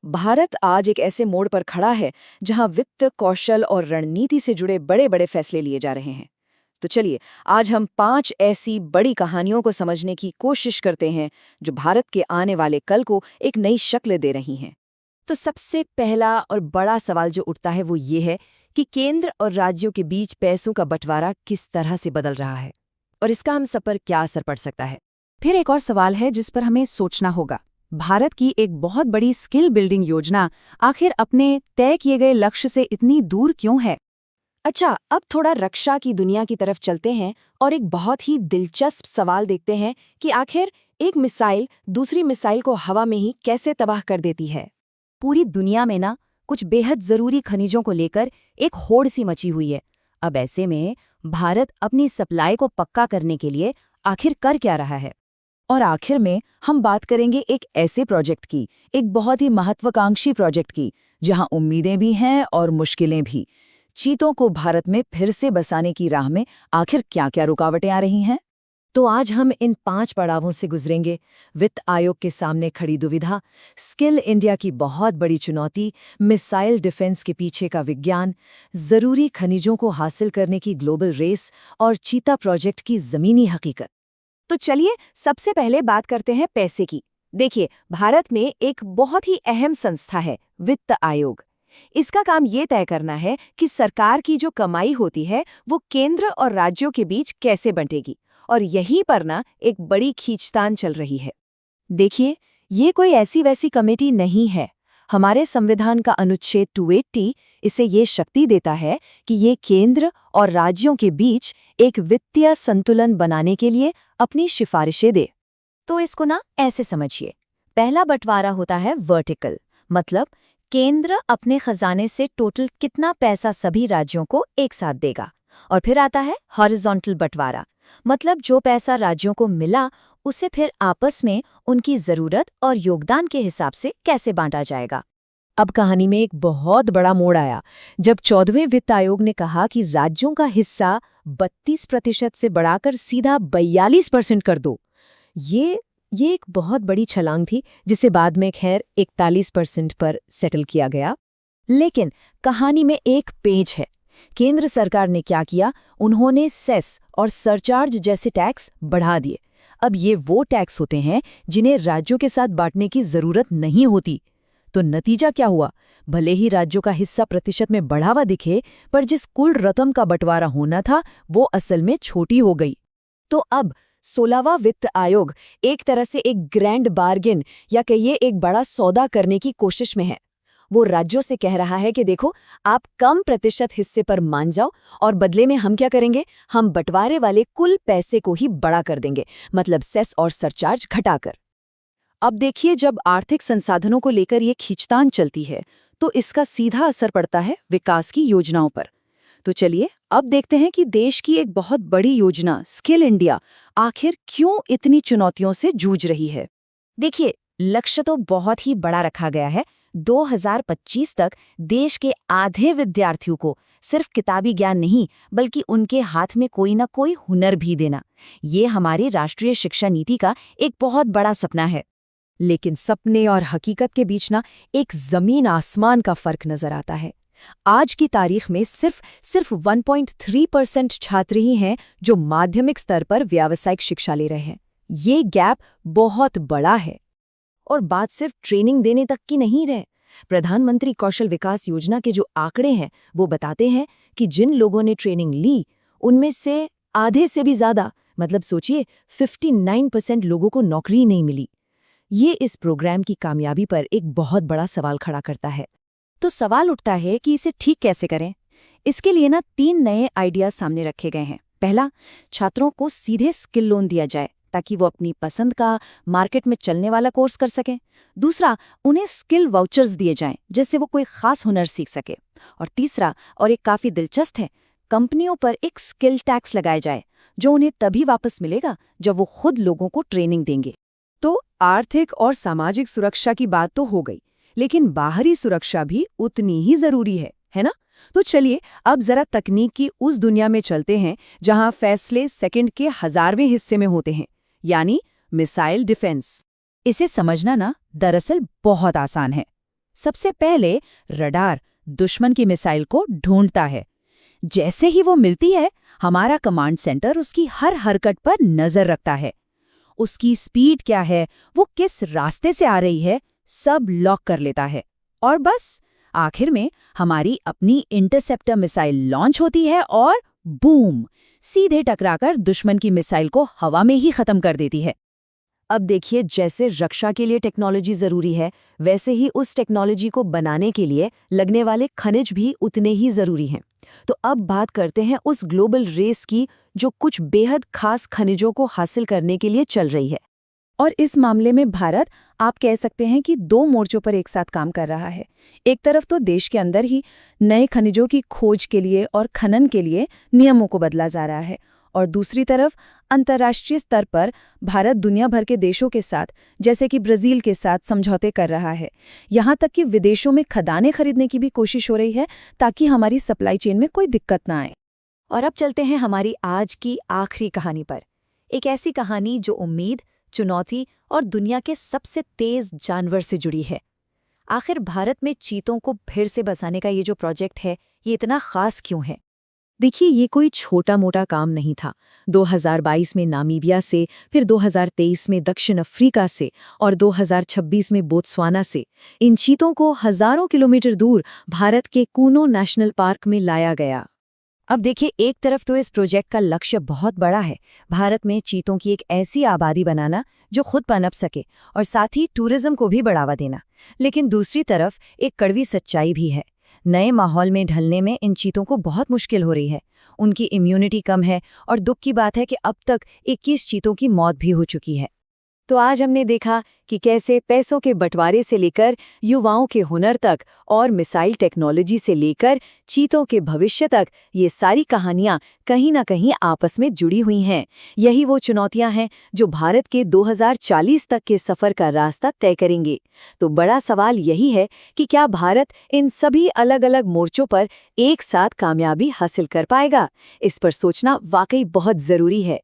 भारत आज एक ऐसे मोड़ पर खड़ा है जहां वित्त, कौशल और रणनीति से जुड़े बड़े बड़े फैसले लिए जा रहे हैं। तो चलिए, आज हम 5 ऐसी बड़ी कहानियों को समझने की कोशिश करते हैं जो भारत के आने वाले कल को एक नई शक्ल दे रही हैं। तो सबसे पहला और बड़ा सवाल जो उठता है वो ये है कि केंद्र और राज्यों के बीच पैसों का बंटवारा किस तरह से बदल रहा है और इसका हम सब पर क्या असर पड़ सकता है। फिर एक और सवाल है जिस पर हमें सोचना होगा। भारत की एक बहुत बड़ी स्किल बिल्डिंग योजना आखिर अपने तय किए गए लक्ष्य से इतनी दूर क्यों है? अच्छा, अब थोड़ा रक्षा की दुनिया की तरफ चलते हैं और एक बहुत ही दिलचस्प सवाल देखते हैं कि आखिर एक मिसाइल दूसरी मिसाइल को हवा में ही कैसे तबाह कर देती है। पूरी दुनिया में ना कुछ बेहद जरूरी खनिजों को लेकर एक होड़ सी मची हुई है। अब ऐसे में भारत अपनी सप्लाई को पक्का करने के लिए आखिर कर क्या रहा है? और आखिर में हम बात करेंगे एक ऐसे प्रोजेक्ट की, एक बहुत ही महत्वाकांक्षी प्रोजेक्ट की, जहां उम्मीदें भी हैं और मुश्किलें भी। चीतों को भारत में फिर से बसाने की राह में आखिर क्या-क्या रुकावटें आ रही हैं? तो आज हम इन 5 पड़ावों से गुजरेंगे। वित्त आयोग के सामने खड़ी दुविधा, स्किल इंडिया की बहुत बड़ी चुनौती, मिसाइल डिफेंस के पीछे का विज्ञान, जरूरी खनिजों को हासिल करने की ग्लोबल रेस और चीता प्रोजेक्ट की जमीनी हकीकत। तो चलिए, सबसे पहले बात करते हैं पैसे की। देखिए, भारत में एक बहुत ही अहम संस्था है वित्त आयोग। इसका काम ये तय करना है कि सरकार की जो कमाई होती है वो केंद्र और राज्यों के बीच कैसे बंटेगी, और यहीं पर ना एक बड़ी खींचतान चल रही है। देखिए, ये कोई ऐसी वैसी कमेटी नहीं है। हमारे संविधान का अनुच्छेद 280 इसे ये शक्ति देता है कि ये केंद्र और राज्यों के बीच एक वित्तीय संतुलन बनाने के लिए अपनी सिफारिशें दे। तो इसको ना ऐसे समझिए। पहला बंटवारा होता है वर्टिकल, मतलब केंद्र अपने खजाने से टोटल कितना पैसा सभी राज्यों को एक साथ देगा। और फिर आता है हॉरिजॉन्टल बंटवारा, मतलब जो पैसा राज्यों को मिला उसे फिर आपस में उनकी जरूरत और योगदान के हिसाब से कैसे बांटा जाएगा। अब कहानी में एक बहुत बड़ा मोड़ आया जब 14वें वित्त आयोग ने कहा कि राज्यों का हिस्सा 32% से बढ़ाकर सीधा 42% कर दो। ये एक बहुत बड़ी छलांग थी जिसे बाद में खैर 41% पर सेटल किया गया। लेकिन कहानी में एक पेच है। केंद्र सरकार ने क्या किया? उन्होंने सेस और सरचार्ज जैसे टैक्स बढ़ा दिए। अब ये वो टैक्स होते हैं जिन्हें राज्यों के साथ बांटने की जरूरत नहीं होती। तो नतीजा क्या हुआ? भले ही राज्यों का हिस्सा प्रतिशत में बढ़ा हुआ दिखे, पर जिस कुल रकम का बंटवारा होना था वो असल में छोटी हो गई। तो अब 16वां वित्त आयोग एक तरह से एक ग्रैंड बार्गेन या कहिए एक बड़ा सौदा करने की कोशिश में है। वो राज्यों से कह रहा है कि देखो, आप कम प्रतिशत हिस्से पर मान जाओ और बदले में हम क्या करेंगे? हम बंटवारे वाले कुल पैसे को ही बड़ा कर देंगे, मतलब सेस और सरचार्ज घटाकर। अब देखिए, जब आर्थिक संसाधनों को लेकर ये खींचतान चलती है तो इसका सीधा असर पड़ता है विकास की योजनाओं पर। तो चलिए, अब देखते हैं कि देश की एक बहुत बड़ी योजना स्किल इंडिया आखिर क्यों इतनी चुनौतियों से जूझ रही है। देखिए, लक्ष्य तो बहुत ही बड़ा रखा गया है। 2025 तक देश के आधे विद्यार्थियों को सिर्फ किताबी ज्ञान नहीं बल्कि उनके हाथ में कोई ना कोई हुनर भी देना। ये हमारी राष्ट्रीय शिक्षा नीति का एक बहुत बड़ा सपना है। लेकिन सपने और हकीकत के बीच ना एक जमीन आसमान का फर्क नजर आता है। आज की तारीख में सिर्फ 1.3% छात्र ही हैं जो माध्यमिक स्तर पर व्यावसायिक शिक्षा ले रहे हैं। ये गैप बहुत बड़ा है। और बात सिर्फ ट्रेनिंग देने तक की नहीं रहे। प्रधानमंत्री कौशल विकास योजना के जो आंकड़े हैं वो बताते हैं कि जिन लोगों ने ट्रेनिंग ली उनमें से आधे से भी ज्यादा, मतलब सोचिए 59% लोगों को नौकरी नहीं मिली। ये इस प्रोग्राम की कामयाबी पर एक बहुत बड़ा सवाल खड़ा करता है। तो सवाल उठता है कि इसे ठीक कैसे करें। इसके लिए ना 3 नए आइडियाज सामने रखे गए हैं। पहला, छात्रों को सीधे स्किल लोन दिया जाए ताकि वो अपनी पसंद का मार्केट में चलने वाला कोर्स कर सकें। दूसरा, उन्हें स्किल वाउचर्स दिए जाएं जिससे वो कोई खास हुनर सीख सके। और तीसरा, और एक काफी दिलचस्प है, कंपनियों पर एक स्किल टैक्स लगाया जाए जो उन्हें तभी वापस मिलेगा जब वो खुद लोगों को ट्रेनिंग देंगे। तो आर्थिक और सामाजिक सुरक्षा की बात तो हो गई, लेकिन बाहरी सुरक्षा भी उतनी ही जरूरी है ना? तो चलिए, अब जरा तकनीक की उस दुनिया में चलते हैं जहां फैसले सेकंड के 1000वें हिस्से में होते हैं, यानी मिसाइल डिफेंस। इसे समझना ना दरअसल बहुत आसान है। सबसे पहले रडार दुश्मन की मिसाइल को ढूंढता है। जैसे ही वो मिलती है, हमारा कमांड सेंटर उसकी हर हरकत पर नजर रखता है। उसकी स्पीड क्या है, वो किस रास्ते से आ रही है, सब लॉक कर लेता है। और बस आखिर में हमारी अपनी इंटरसेप्टर मिसाइल लॉन्च होती है और बूम, सीधे टकराकर दुश्मन की मिसाइल को हवा में ही खत्म कर देती है। अब देखिए, जैसे रक्षा के लिए टेक्नोलॉजी जरूरी है, वैसे ही उस टेक्नोलॉजी को बनाने के लिए लगने वाले खनिज भी उतने ही जरूरी हैं। तो अब बात करते हैं उस ग्लोबल रेस की जो कुछ बेहद खास खनिजों को हासिल करने के लिए चल रही है। और इस मामले में भारत, आप कह सकते हैं कि 2 मोर्चों पर एक साथ काम कर रहा है। एक तरफ तो देश के अंदर ही नए खनिजों की खोज के लिए और खनन के लिए नियमों को बदला जा रहा है, और दूसरी तरफ अंतर्राष्ट्रीय स्तर पर भारत दुनिया भर के देशों के साथ, जैसे कि ब्राजील के साथ, समझौते कर रहा है। यहाँ तक कि विदेशों में खदानें खरीदने की भी कोशिश हो रही है, ताकि हमारी सप्लाई चेन में कोई दिक्कत ना आए। और अब चलते हैं हमारी आज की आखिरी कहानी पर। एक ऐसी कहानी जो उम्मीद, चुनौती और दुनिया के सबसे तेज जानवर से जुड़ी है। आखिर भारत में चीतों को फिर से बसाने का ये जो प्रोजेक्ट है, ये इतना खास क्यों है? देखिए, ये कोई छोटा-मोटा काम नहीं था। 2022 में नामीबिया से, फिर 2023 में दक्षिण अफ्रीका से और 2026 में बोत्सवाना से इन चीतों को हजारों किलोमीटर दूर भारत के कूनो नेशनल पार्क में लाया गया। अब देखिए, एक तरफ तो इस प्रोजेक्ट का लक्ष्य बहुत बड़ा है, भारत में चीतों की एक ऐसी आबादी बनाना जो खुद पनप सके और साथ ही टूरिज्म को भी बढ़ावा देना। लेकिन दूसरी तरफ एक कड़वी सच्चाई भी है। नए माहौल में ढलने में इन चीतों को बहुत मुश्किल हो रही है। उनकी इम्यूनिटी कम है और दुख की बात है कि अब तक 21 चीतों की मौत भी हो चुकी है। तो आज हमने देखा कि कैसे पैसों के बंटवारे से लेकर युवाओं के हुनर तक और मिसाइल टेक्नोलॉजी से लेकर चीतों के भविष्य तक ये सारी कहानियां कहीं ना कहीं आपस में जुड़ी हुई हैं। यही वो चुनौतियां हैं जो भारत के 2040 तक के सफर का रास्ता तय करेंगे। तो बड़ा सवाल यही है कि क्या भारत इन सभी अलग अलग मोर्चों पर एक साथ कामयाबी हासिल कर पाएगा? इस पर सोचना वाकई बहुत जरूरी है।